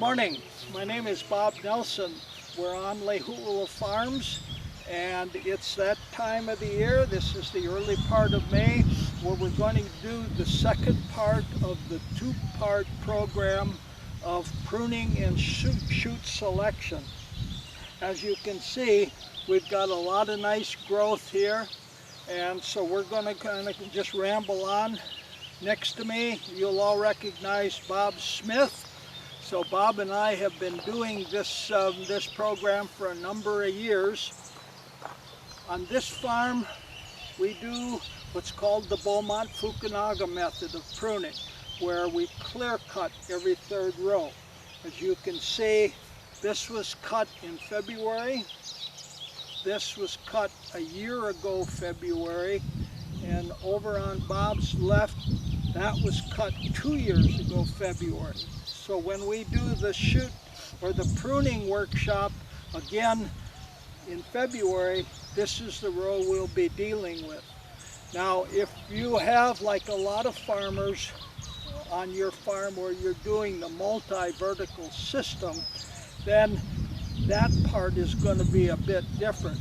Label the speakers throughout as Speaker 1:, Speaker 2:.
Speaker 1: morning. My name is Bob Nelson. We're on Lehuula Farms, and it's that time of the year. This is the early part of May, where we're going to do the second part of the two-part program of pruning and shoot selection. As you can see, we've got a lot of nice growth here, and so we're going to kind of just ramble on. Next to me, you'll all recognize Bob Smith. So Bob and I have been doing this program for a number of years. On this farm, we do what's called the Beaumont Fukunaga method of pruning, where we clear cut every third row. As you can see, this was cut in February. This was cut a year ago February, and over on Bob's left, that was cut 2 years ago February. So when we do the shoot or the pruning workshop again in February, this is the row we'll be dealing with. Now, if you have, like a lot of farmers on your farm where you're doing the multi-vertical system, then that part is going to be a bit different.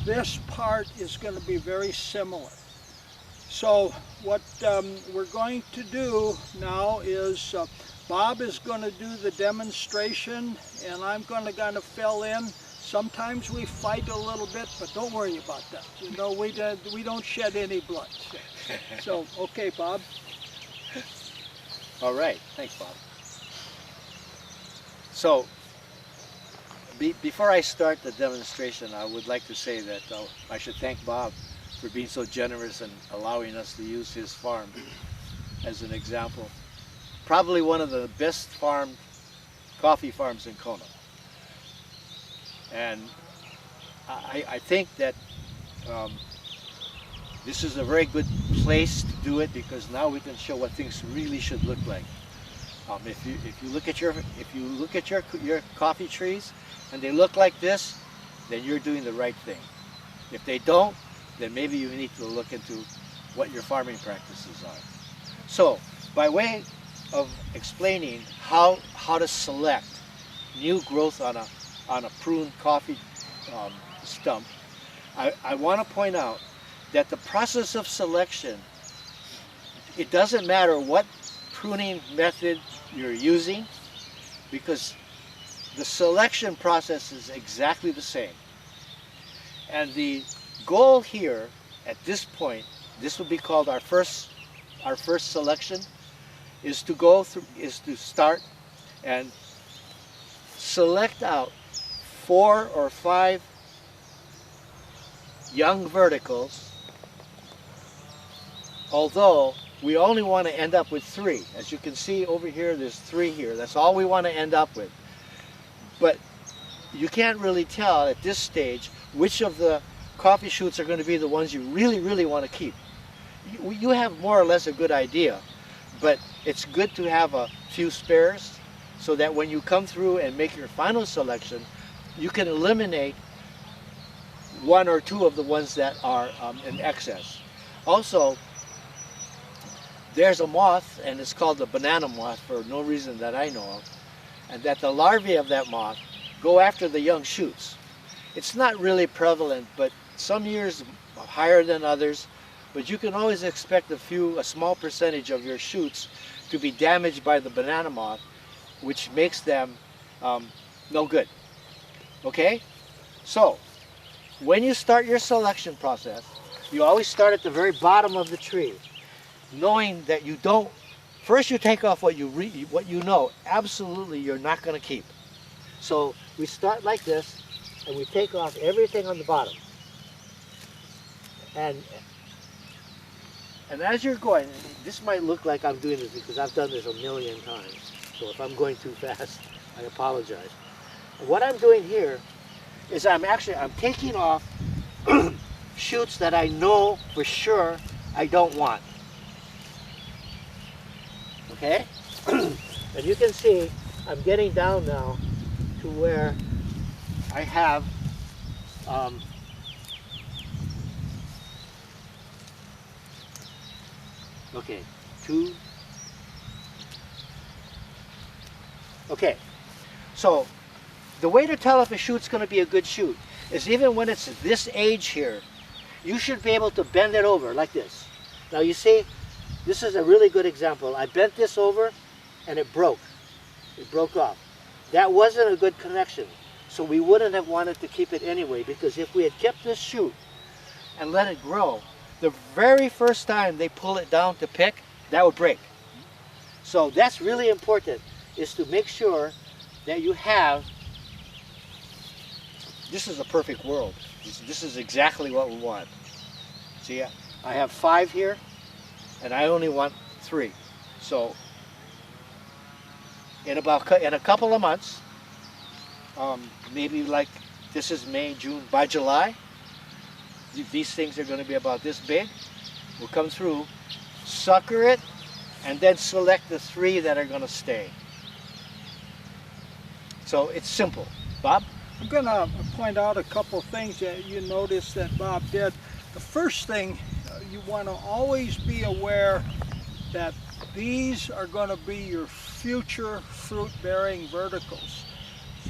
Speaker 1: This part is going to be very similar. So what we're going to do now is Bob is going to do the demonstration, and I'm going to kind of fill in. Sometimes we fight a little bit, but don't worry about that. You know, we don't shed any blood. So, okay, Bob.
Speaker 2: All right, thanks, Bob. So, before I start the demonstration, I would like to say that I should thank Bob for being so generous and allowing us to use his farm as an example. Probably one of the best coffee farms in Kona. And I think that this is a very good place to do it, because now we can show what things really should look like. If you look at your coffee trees and they look like this, then you're doing the right thing. If they don't, then maybe you need to look into what your farming practices are. So, by way of explaining how to select new growth on a prune coffee stump, I want to point out that the process of selection, it doesn't matter what pruning method you're using, because the selection process is exactly the same. And the goal here at this point, this will be called our first selection, is to start and select out 4 or 5 young verticals, although we only want to end up with 3. As you can see over here, there's 3 here. That's all we want to end up with. But you can't really tell at this stage which of the coffee shoots are going to be the ones you really, really want to keep. You have more or less a good idea, but it's good to have a few spares so that when you come through and make your final selection, you can eliminate 1 or 2 of the ones that are in excess. Also, there's a moth, and it's called the banana moth for no reason that I know of, and that the larvae of that moth go after the young shoots. It's not really prevalent, but some years higher than others, but you can always expect a small percentage of your shoots to be damaged by the banana moth, which makes them no good. Okay? So, when you start your selection process, you always start at the very bottom of the tree, knowing that you don't, first you take off what you know absolutely you're not going to keep. So we start like this, and we take off everything on the bottom. And as you're going, this might look like I'm doing this because I've done this a million times. So if I'm going too fast, I apologize. What I'm doing here is I'm taking off shoots that I know for sure I don't want. Okay? And you can see I'm getting down now to where I have okay, 2. Okay, So the way to tell if a shoot's going to be a good shoot is even when it's this age here, you should be able to bend it over like this. Now you see, this is a really good example. I bent this over and it broke. It broke off. That wasn't a good connection. So we wouldn't have wanted to keep it anyway, because if we had kept this shoot and let it grow, the very first time they pull it down to pick, that would break. So that's really important, is to make sure that you have, this is a perfect world. This is exactly what we want. See, I have 5 here, and I only want 3. So in a couple of months, maybe like this is May, June, by July, these things are going to be about this big. We'll come through, sucker it, and then select the 3 that are going to stay. So it's simple. Bob?
Speaker 1: I'm going to point out a couple things that you noticed that Bob did. The first thing, you want to always be aware that these are going to be your future fruit-bearing verticals.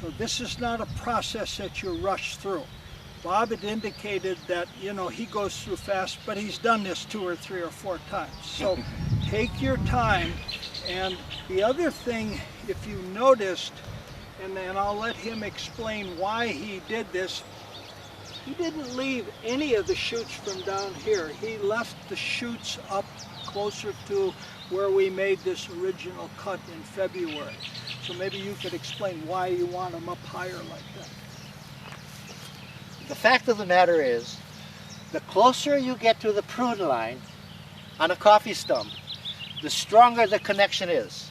Speaker 1: So this is not a process that you rush through. Bob had indicated that, you know, he goes through fast, but he's done this 2 or 3 or 4 times. So take your time. And the other thing, if you noticed, and then I'll let him explain why he did this, he didn't leave any of the shoots from down here. He left the shoots up closer to where we made this original cut in February. So maybe you could explain why you want them up higher like that.
Speaker 2: The fact of the matter is, the closer you get to the prune line on a coffee stump, the stronger the connection is.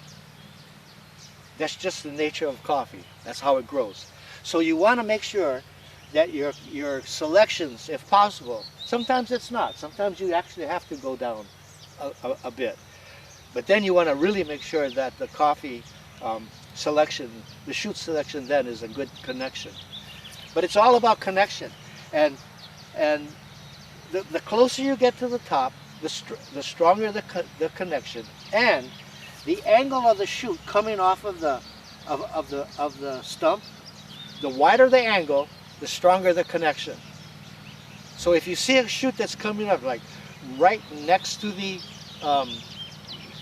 Speaker 2: That's just the nature of coffee. That's how it grows. So you want to make sure that your selections, if possible, sometimes it's not. Sometimes you actually have to go down a bit. But then you want to really make sure that the coffee selection, the shoot selection then is a good connection. But it's all about connection. And the closer you get to the top, the stronger the connection, and the angle of the shoot coming off of the stump, the wider the angle, the stronger the connection. So if you see a shoot that's coming up like right next to the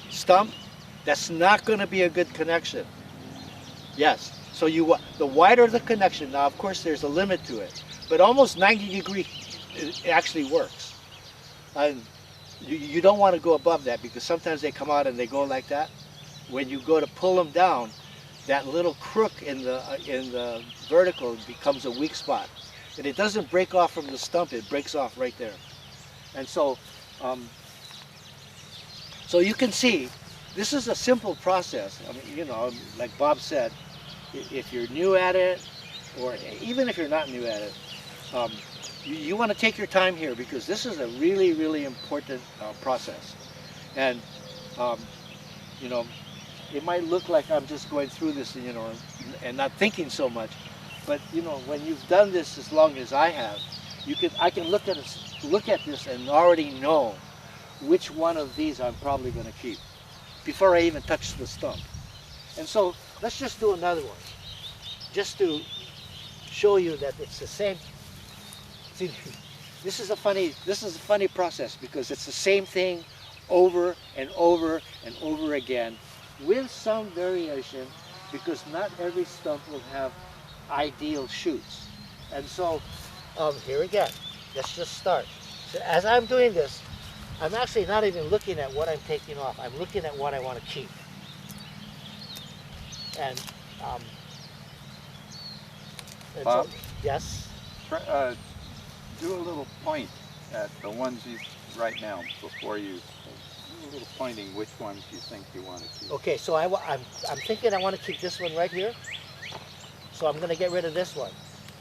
Speaker 2: stump, that's not going to be a good connection. Yes. So the wider the connection, now of course there's a limit to it, but almost 90 degree it actually works. And you don't want to go above that, because sometimes they come out and they go like that. When you go to pull them down, that little crook in the vertical becomes a weak spot, and it doesn't break off from the stump, it breaks off right there. And so so you can see this is a simple process. I mean, you know, like Bob said, if you're new at it, or even if you're not new at it, you want to take your time here, because this is a really, really important process. And you know, it might look like I'm just going through this, you know, and not thinking so much, but you know, when you've done this as long as I have, I can look at this and already know which one of these I'm probably going to keep before I even touch the stump. And so let's just do another one, just to show you that it's the same. See, this is a funny process, because it's the same thing over and over and over again, with some variation, because not every stump will have ideal shoots. And so here again, let's just start. So as I'm doing this, I'm actually not even looking at what I'm taking off. I'm looking at what I want to keep. And
Speaker 3: Bob?
Speaker 2: So, yes?
Speaker 3: Do a little point at the ones right now before you, do a little pointing which ones you think you want to keep.
Speaker 2: Okay, so I'm thinking I want to keep this one right here. So I'm going to get rid of this one.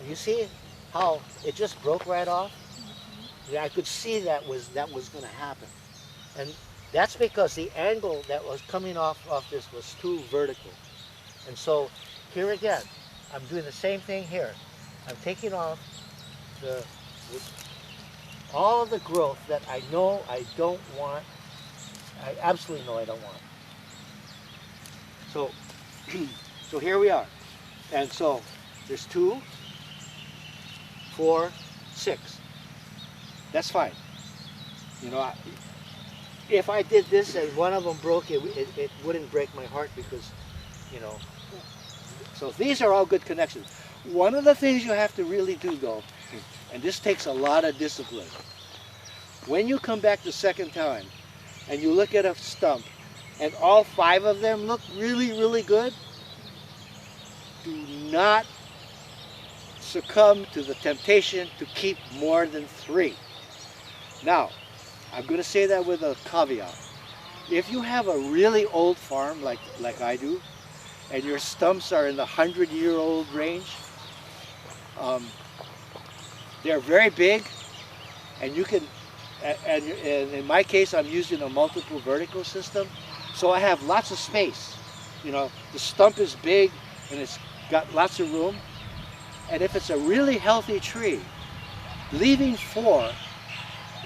Speaker 2: You see how it just broke right off? Yeah, I could see that was going to happen. And that's because the angle that was coming off this was too vertical. And so here again, I'm doing the same thing here. I'm taking off all of the growth that I know I don't want. I absolutely know I don't want. So, so here we are. And so there's 2, 4, 6. That's fine. You know, if I did this and one of them broke, it wouldn't break my heart because, you know. So these are all good connections. One of the things you have to really do though, and this takes a lot of discipline, when you come back the second time and you look at a stump and all 5 of them look really, really good, do not succumb to the temptation to keep more than 3. Now, I'm going to say that with a caveat. If you have a really old farm like I do, and your stumps are in the 100-year-old range, they're very big, and you can, and in my case, I'm using a multiple vertical system, so I have lots of space. You know, the stump is big, and it's got lots of room, and if it's a really healthy tree, leaving 4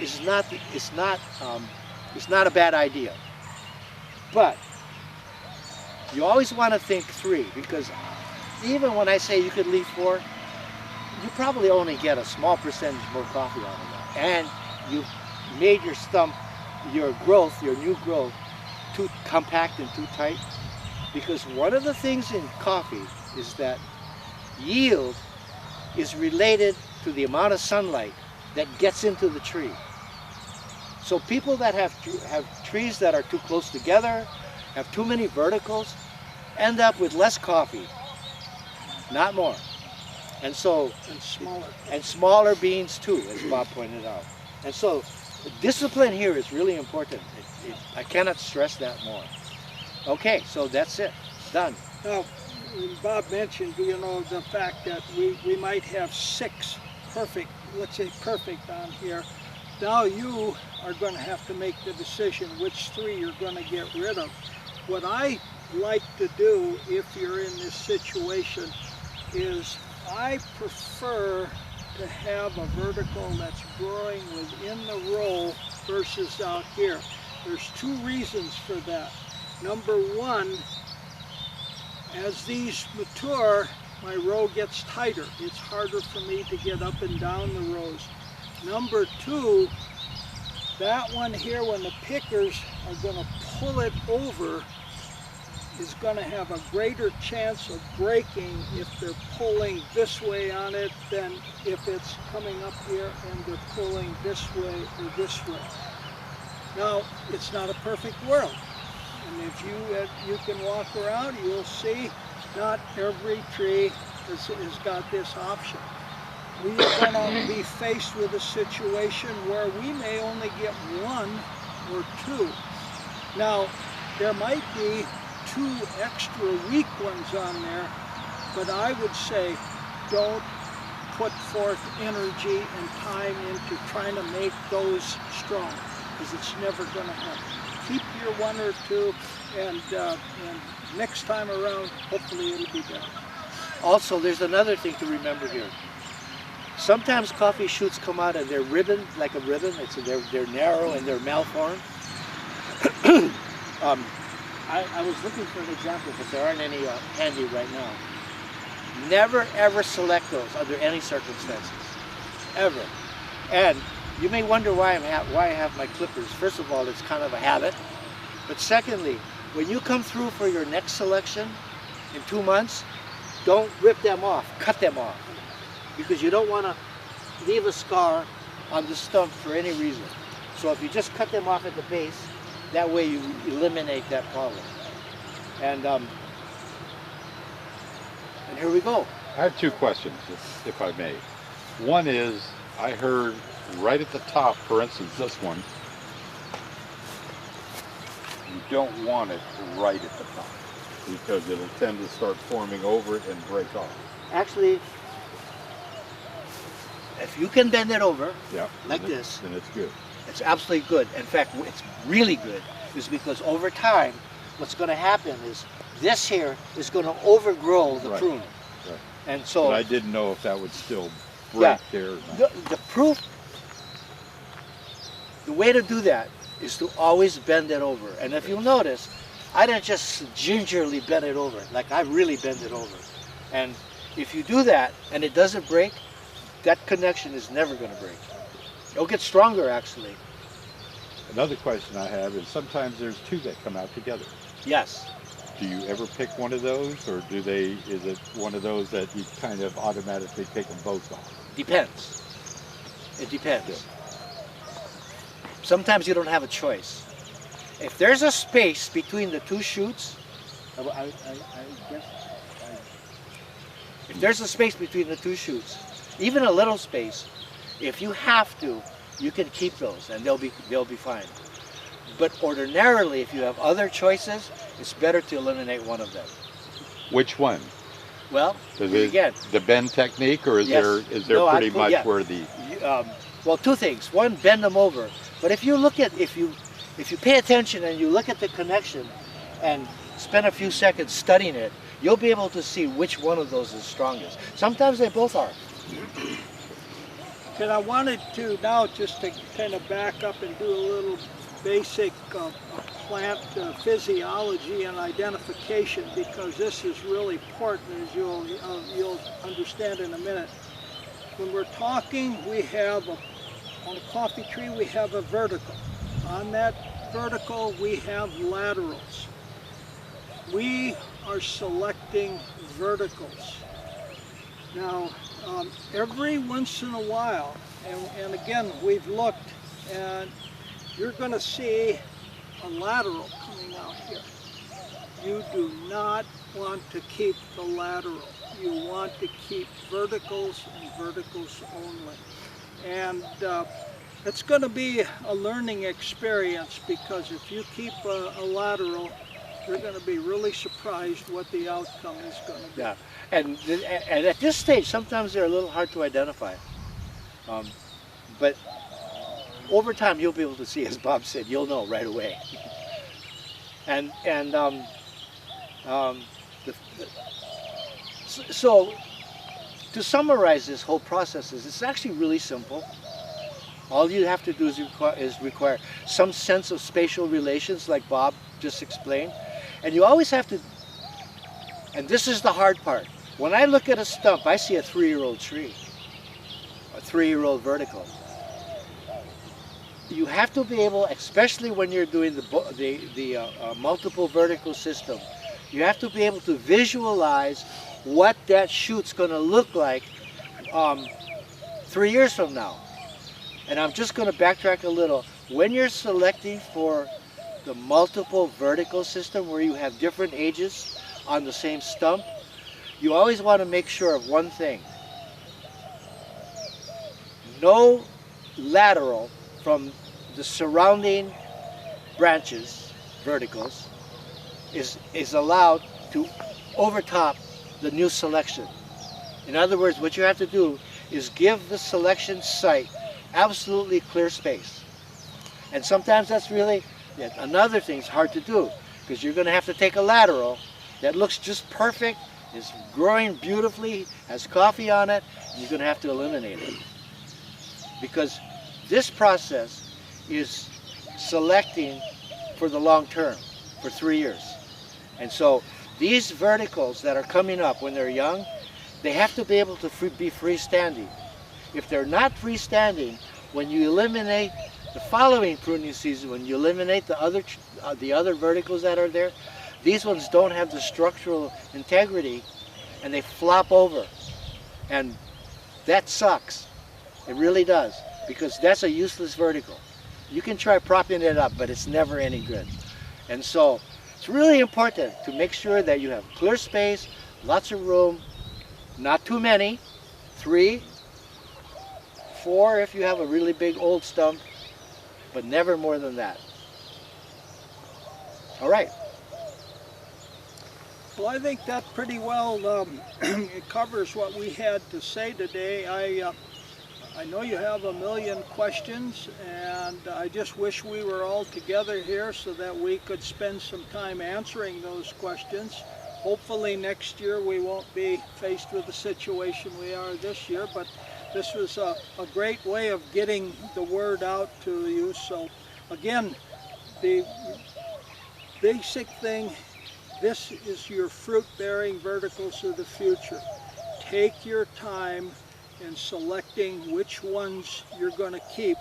Speaker 2: is not a bad idea. But you always want to think 3, because even when I say you could leave 4, you probably only get a small percentage more coffee out of that. And you made your stump, your growth, your new growth, too compact and too tight. Because one of the things in coffee is that yield is related to the amount of sunlight that gets into the tree. So people that have trees that are too close together, have too many verticals, end up with less coffee, not more. And so, and smaller beans too, as Bob pointed out. And so, discipline here is really important. I cannot stress that more. Okay, so that's it, done.
Speaker 1: Now, Bob mentioned, you know, the fact that we might have 6 perfect, let's say perfect on here. Now you are going to have to make the decision which 3 you're going to get rid of. What I like to do if you're in this situation is I prefer to have a vertical that's growing within the row versus out here. There's 2 reasons for that. Number 1, as these mature, my row gets tighter. It's harder for me to get up and down the rows. Number 2, that one here, when the pickers are going to pull it over, is going to have a greater chance of breaking if they're pulling this way on it than if it's coming up here and they're pulling this way or this way. Now, it's not a perfect world. And if you can walk around, you'll see not every tree has got this option. We are going to be faced with a situation where we may only get 1 or 2. Now, there might be 2 extra weak ones on there, but I would say don't put forth energy and time into trying to make those strong, because it's never going to happen. Keep your 1 or 2, and next time around, hopefully it'll be better.
Speaker 2: Also, there's another thing to remember here. Sometimes coffee shoots come out and they're ribboned, like a ribbon. They're narrow and they're malformed. I was looking for an example, but there aren't any handy right now. Never ever select those under any circumstances, ever. And you may wonder why I have my clippers. First of all, it's kind of a habit. But secondly, when you come through for your next selection in 2 months, don't rip them off, cut them off. Because you don't want to leave a scar on the stump for any reason. So if you just cut them off at the base, that way you eliminate that problem. And here we go.
Speaker 3: I have 2 questions, if I may. One is, I heard right at the top, for instance, this one, you don't want it right at the top because it'll tend to start forming over it and break off.
Speaker 2: Actually, if you can bend it over,
Speaker 3: Yeah,
Speaker 2: like this,
Speaker 3: then it's good.
Speaker 2: it's absolutely good. In fact, it's really good, is because over time, what's going to happen is this here is going to overgrow the
Speaker 3: Right.
Speaker 2: prune.
Speaker 3: Right.
Speaker 2: And so,
Speaker 3: But I didn't know if that would still break there or not.
Speaker 2: the proof, the way to do that is to always bend it over. And if you'll notice, I didn't just gingerly bend it over, like I really bend it over. And if you do that and it doesn't break, that connection is never going to break. It'll get stronger actually.
Speaker 3: Another question I have is sometimes there's two that come out together.
Speaker 2: Yes.
Speaker 3: Do you ever pick one of those, or is it one of those that you kind of automatically take them both off?
Speaker 2: Depends. It depends. Sometimes you don't have a choice. If there's a space between the two shoots, if there's a space between the two shoots, even a little space, if you have to, you can keep those and they'll be fine. But ordinarily, if you have other choices, it's better to eliminate one of them.
Speaker 3: Which one?
Speaker 2: Well,
Speaker 3: Is it
Speaker 2: again,
Speaker 3: the bend technique, or is
Speaker 2: yes.
Speaker 3: there
Speaker 2: No,
Speaker 3: pretty much
Speaker 2: yeah.
Speaker 3: where the
Speaker 2: well, two things. One, bend them over. But if you look at, if you pay attention and you look at the connection and spend a few seconds studying it, you'll be able to see which one of those is strongest. Sometimes they both are.
Speaker 1: And I wanted to now just to kind of back up and do a little basic plant physiology and identification, because this is really important, as you'll understand in a minute. When we're talking, we have on a coffee tree we have a vertical. On that vertical we have laterals. We are selecting verticals. Now, every once in a while, and again we've looked, and you're going to see a lateral coming out here. You do not want to keep the lateral. You want to keep verticals and verticals only. And it's going to be a learning experience, because if you keep a lateral, you're going to be really surprised what the outcome is going to be.
Speaker 2: Yeah, and at this stage, sometimes they're a little hard to identify. But over time, you'll be able to see, as Bob said, you'll know right away. So to summarize this whole process, it's actually really simple. All you have to do is require some sense of spatial relations, like Bob just explained. And you always have to, and this is the hard part. When I look at a stump, I see a 3-year-old tree, a 3-year-old vertical. You have to be able, especially when you're doing the multiple vertical system, you have to be able to visualize what that shoot's going to look like 3 years from now. And I'm just going to backtrack a little. When you're selecting for the multiple vertical system, where you have different ages on the same stump, you always want to make sure of one thing. No lateral from the surrounding branches, verticals, is allowed to overtop the new selection. In other words, what you have to do is give the selection site absolutely clear space. And sometimes that's really, another thing is hard to do, because you're going to have to take a lateral that looks just perfect, is growing beautifully, has coffee on it, and you're going to have to eliminate it. Because this process is selecting for the long term, for 3 years. And so these verticals that are coming up when they're young, they have to be able to be freestanding. If they're not freestanding, when you eliminate the following pruning season, when you eliminate the other verticals that are there, these ones don't have the structural integrity and they flop over. And that sucks. It really does, because that's a useless vertical. You can try propping it up, but it's never any good. And so it's really important to make sure that you have clear space, lots of room, not too many, 3, 4 if you have a really big old stump, but never more than that. All right.
Speaker 1: Well, I think that pretty well it covers what we had to say today. I know you have a million questions, and I just wish we were all together here so that we could spend some time answering those questions. Hopefully next year we won't be faced with the situation we are this year, but this was a great way of getting the word out to you. So again, the basic thing This is your fruit-bearing verticals of the future. Take your time in selecting which ones you're going to keep,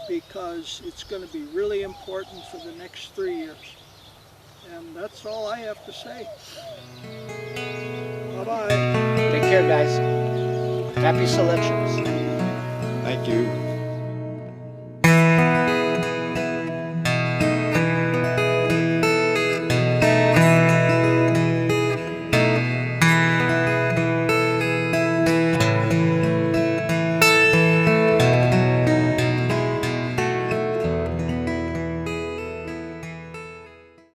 Speaker 1: because it's going to be really important for the next 3 years. And that's all I have to say. Bye-bye.
Speaker 2: Take care, guys. Happy selections.
Speaker 3: Thank you.